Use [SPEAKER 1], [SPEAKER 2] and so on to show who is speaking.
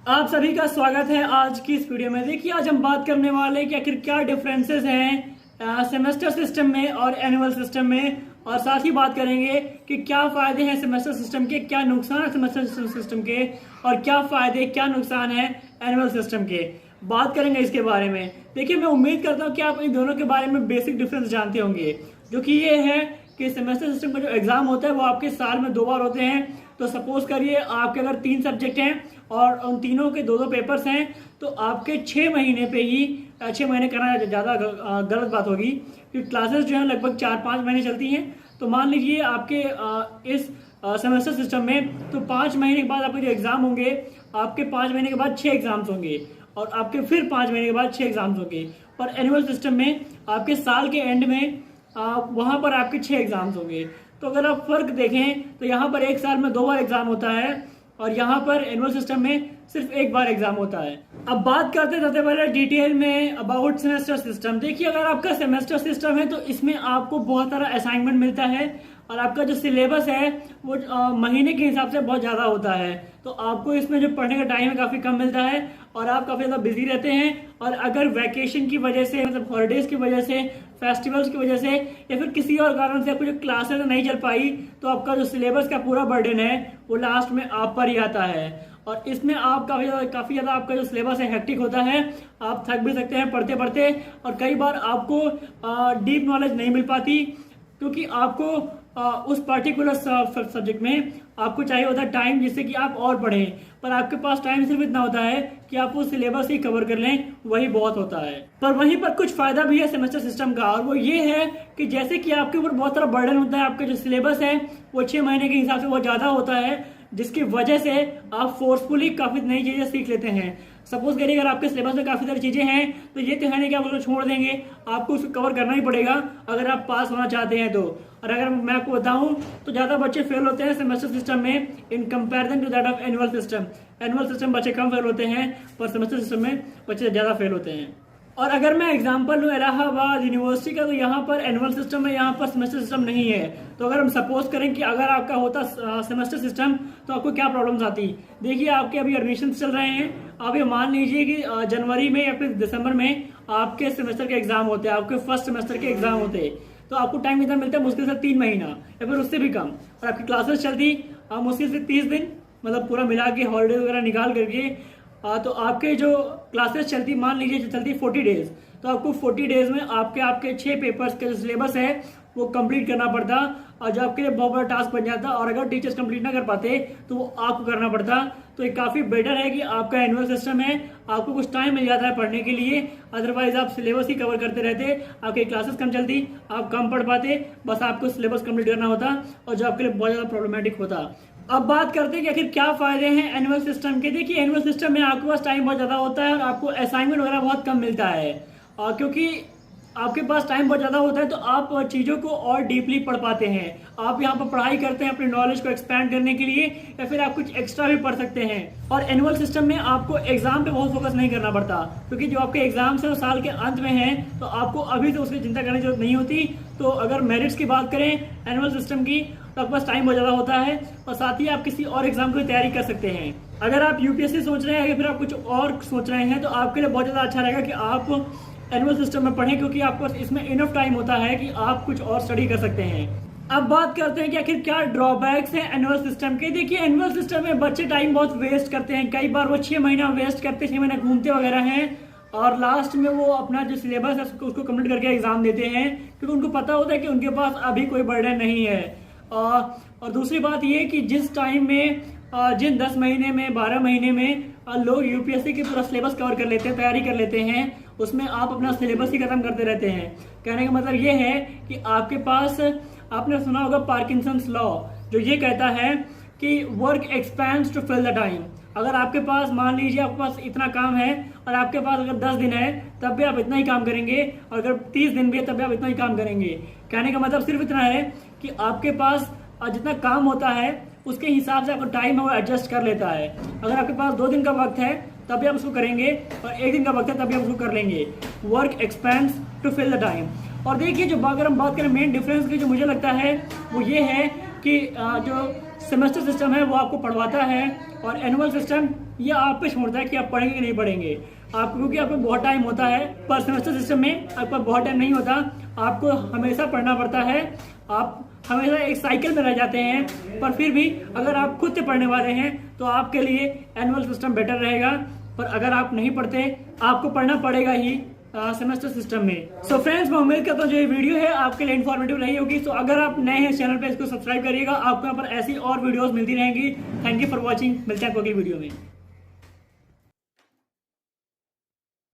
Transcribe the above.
[SPEAKER 1] आप सभी का स्वागत है आज की इस वीडियो में। देखिए, आज हम बात करने वाले हैं कि आखिर क्या डिफरेंसेस हैं सेमेस्टर सिस्टम में और एनुअल सिस्टम में, और साथ ही बात करेंगे कि क्या फायदे हैं सेमेस्टर सिस्टम के, क्या नुकसान है सेमेस्टर सिस्टम के, और क्या फायदे क्या नुकसान है एनुअल सिस्टम के। बात करेंगे इसके बारे में। देखिए, मैं उम्मीद करता हूँ कि आप इन दोनों के बारे में बेसिक डिफरेंस जानते होंगे, जो कि ये है कि सेमेस्टर सिस्टम का जो एग्जाम होता है वो आपके साल में 2 बार होते हैं। तो सपोज करिए आपके अगर 3 सब्जेक्ट हैं और उन तीनों के 2 पेपर्स हैं, तो आपके 6 महीने पे ही 6 महीने करना ज़्यादा गलत बात होगी, क्योंकि क्लासेस जो है लगभग 4-5 महीने चलती हैं। तो मान लीजिए आपके इस सेमेस्टर सिस्टम में तो 5 महीने के बाद आपके जो एग्ज़ाम होंगे, आपके 5 महीने के बाद 6 एग्जाम्स होंगे, और आपके फिर 5 महीने के बाद 6 एग्जाम्स होंगे। और एनुअल सिस्टम में आपके साल के एंड में वहाँ पर आपके 6 एग्जाम्स होंगे। तो अगर आप फर्क देखें तो यहाँ पर एक साल में 2 बार एग्जाम होता है, और यहाँ पर एनुअल सिस्टम में सिर्फ 1 बार एग्जाम होता है। अब बात करते सबसे पहले डिटेल में अबाउट सेमेस्टर सिस्टम। देखिए, अगर आपका सेमेस्टर सिस्टम है तो इसमें आपको बहुत सारा असाइनमेंट मिलता है, और आपका जो सिलेबस है वो महीने के हिसाब से बहुत ज़्यादा होता है। तो आपको इसमें जो पढ़ने का टाइम है काफ़ी कम मिलता है, और आप काफ़ी ज़्यादा बिजी रहते हैं। और अगर वैकेशन की वजह से, मतलब हॉलीडेज की वजह से, फेस्टिवल्स की वजह से, या फिर किसी और कारण से आपको जो क्लासेस नहीं चल पाई, तो आपका जो सिलेबस का पूरा बर्डन है वो लास्ट में आप पर ही आता है। और इसमें आप काफ़ी ज़्यादा आपका जो सिलेबस है हेक्टिक होता है। आप थक भी सकते हैं पढ़ते पढ़ते, और कई बार आपको डीप नॉलेज नहीं मिल पाती, क्योंकि आपको उस पर्टिकुलर सब्जेक्ट में आपको चाहिए होता है टाइम, जिससे कि आप और पढ़ें। पर आपके पास टाइम सिर्फ इतना होता है कि आप वो सिलेबस ही कवर कर लें, वही बहुत होता है। पर वहीं पर कुछ फायदा भी है सेमेस्टर सिस्टम का, और वो ये है कि जैसे कि आपके ऊपर बहुत सारा बर्डन होता है, आपका जो सिलेबस है वो 6 महीने के हिसाब से बहुत ज़्यादा होता है, जिसकी वजह से आप फोर्सफुली काफ़ी नई चीज़ें सीख लेते हैं। सपोज करिए अगर आपके सिलेबस में काफ़ी सारी चीज़ें हैं, तो ये तो है नहीं कि आप उसको छोड़ देंगे, आपको उसको कवर करना ही पड़ेगा अगर आप पास होना चाहते हैं तो। और अगर मैं आपको बताऊं तो ज़्यादा बच्चे फेल होते हैं सेमेस्टर सिस्टम में in comparison to that of annual system. Annual system बच्चे कम फेल होते हैं, पर सेमेस्टर सिस्टम में बच्चे ज़्यादा फेल होते हैं। और अगर मैं एग्जांपल लूँ इलाहाबाद यूनिवर्सिटी का, तो यहाँ पर एनुअल सिस्टम है, यहाँ पर सेमेस्टर सिस्टम नहीं है। तो अगर हम सपोज करें कि अगर आपका होता सेमेस्टर सिस्टम, तो आपको क्या प्रॉब्लम्स आती। देखिए, आपके अभी एडमिशन चल रहे हैं, आप ये मान लीजिए कि जनवरी में या फिर दिसंबर में आपके सेमेस्टर के एग्जाम होते हैं, आपके फर्स्ट सेमेस्टर के एग्जाम होते हैं। तो आपको टाइम कितना मिलता है, मुश्किल से 3 महीना या फिर उससे भी कम। और आपकी क्लासेस चलती मुश्किल से 30 दिन, मतलब पूरा मिला के हॉलीडे वगैरह निकाल करके। तो आपके जो क्लासेस चलती, मान लीजिए चलती 40 डेज, तो आपको 40 डेज में आपके 6 पेपर्स का जो सिलेबस है वो कंप्लीट करना पड़ता, और जो आपके लिए बहुत बड़ा टास्क बन जाता। और अगर टीचर्स कंप्लीट ना कर पाते तो वो आपको करना पड़ता। तो ये काफ़ी बेटर है कि आपका एनुअल सिस्टम है, आपको कुछ टाइम मिल जाता है पढ़ने के लिए। अदरवाइज आप सिलेबस ही कवर करते रहते, आपकी क्लासेस कम चलती, आप कम पढ़ पाते, बस आपको सिलेबस कंप्लीट करना होता, और जो आपके लिए बहुत ज़्यादा प्रॉब्लमेटिक होता। अब बात करते हैं कि आखिर क्या फायदे हैं एनुअल सिस्टम के। देखिए, एनुअल सिस्टम में आपके पास टाइम बहुत ज़्यादा होता है, और आपको असाइनमेंट वगैरह बहुत कम मिलता है। क्योंकि आपके पास टाइम बहुत ज़्यादा होता है, तो आप चीज़ों को और डीपली पढ़ पाते हैं। आप यहाँ पर पढ़ाई करते हैं अपने नॉलेज को एक्सपैंड करने के लिए, या फिर आप कुछ एक्स्ट्रा भी पढ़ सकते हैं। और एनुअल सिस्टम में आपको एग्जाम पे बहुत फोकस नहीं करना पड़ता, क्योंकि जो आपके एग्जाम्स हैं वो साल के अंत में हैं, तो आपको अभी तो उसकी चिंता करने की जरूरत नहीं होती। तो अगर मेरिट्स की बात करें एनुअल सिस्टम की, तो आपके पास टाइम बहुत ज़्यादा होता है, और साथ ही आप किसी और एग्जाम की तैयारी कर सकते हैं। अगर आप यूपीएससी सोच रहे हैं या फिर आप कुछ और सोच रहे हैं, तो आपके लिए बहुत ज़्यादा अच्छा रहेगा कि आप एनुअल सिस्टम में पढ़ें, क्योंकि आपके पास इसमें इनफ टाइम होता है कि आप कुछ और स्टडी कर सकते हैं। अब बात करते हैं कि आखिर क्या ड्रॉबैक्स हैं एनुअल सिस्टम के। देखिए, एनुअल सिस्टम में बच्चे टाइम बहुत वेस्ट करते हैं, कई बार वो 6 महीना वेस्ट करते, 6 महीने घूमते वगैरह हैं, और लास्ट में वो अपना जो सिलेबस है उसको कंप्लीट करके एग्जाम देते हैं, क्योंकि उनको पता होता है कि उनके पास अभी कोई बर्डन नहीं है। और दूसरी बात ये कि जिस टाइम में जिन 10 महीने में 12 महीने में लोग यूपीएससी की पूरा सिलेबस कवर कर लेते हैं, तैयारी कर लेते हैं, उसमें आप अपना सिलेबस ही खत्म करते रहते हैं। कहने का मतलब ये है कि आपके पास, आपने सुना होगा पार्किंसंस लॉ, जो ये कहता है कि work expands to fill the time. अगर आपके पास, मान लीजिए आपके पास इतना काम है, और आपके पास अगर 10 दिन है तब भी आप इतना ही काम करेंगे, और अगर 30 दिन भी है तब भी आप इतना ही काम करेंगे। कहने का मतलब सिर्फ इतना है कि आपके पास जितना काम होता है उसके हिसाब से आपका टाइम है वो एडजस्ट कर लेता है। अगर आपके पास 2 दिन का वक्त है तब भी आप उसको करेंगे, और 1 दिन का वक्त है तब भी आप उसको कर लेंगे। Work expands to fill the time. और देखिए, जो अगर हम बात करें मेन डिफरेंस की, जो मुझे लगता है वो ये है कि जो सेमेस्टर सिस्टम है वो आपको पढ़वाता है, और एनुअल सिस्टम ये आप पे छोड़ता है कि आप पढ़ेंगे कि नहीं पढ़ेंगे। आपको क्योंकि आपको बहुत टाइम होता है, पर सेमेस्टर सिस्टम में आपका बहुत टाइम नहीं होता, आपको हमेशा पढ़ना पड़ता है। आप हमेशा एक साइकिल में रह जाते हैं। पर फिर भी अगर आप खुद से पढ़ने वाले हैं तो आपके लिए एनुअल सिस्टम बेटर रहेगा। पर अगर आप नहीं पढ़ते, आपको पढ़ना पड़ेगा ही सेमेस्टर सिस्टम में। सो फ्रेंड्स, मैं उम्मीद करता हूँ जो ये वीडियो है आपके लिए इन्फॉर्मेटिव रही होगी। तो अगर आप नए हैं चैनल पे, इसको सब्सक्राइब करिएगा, आपको यहाँ पर ऐसी और वीडियोस मिलती रहेंगी। Thank you for watching. मिलते हैं आपको अगली वीडियो में।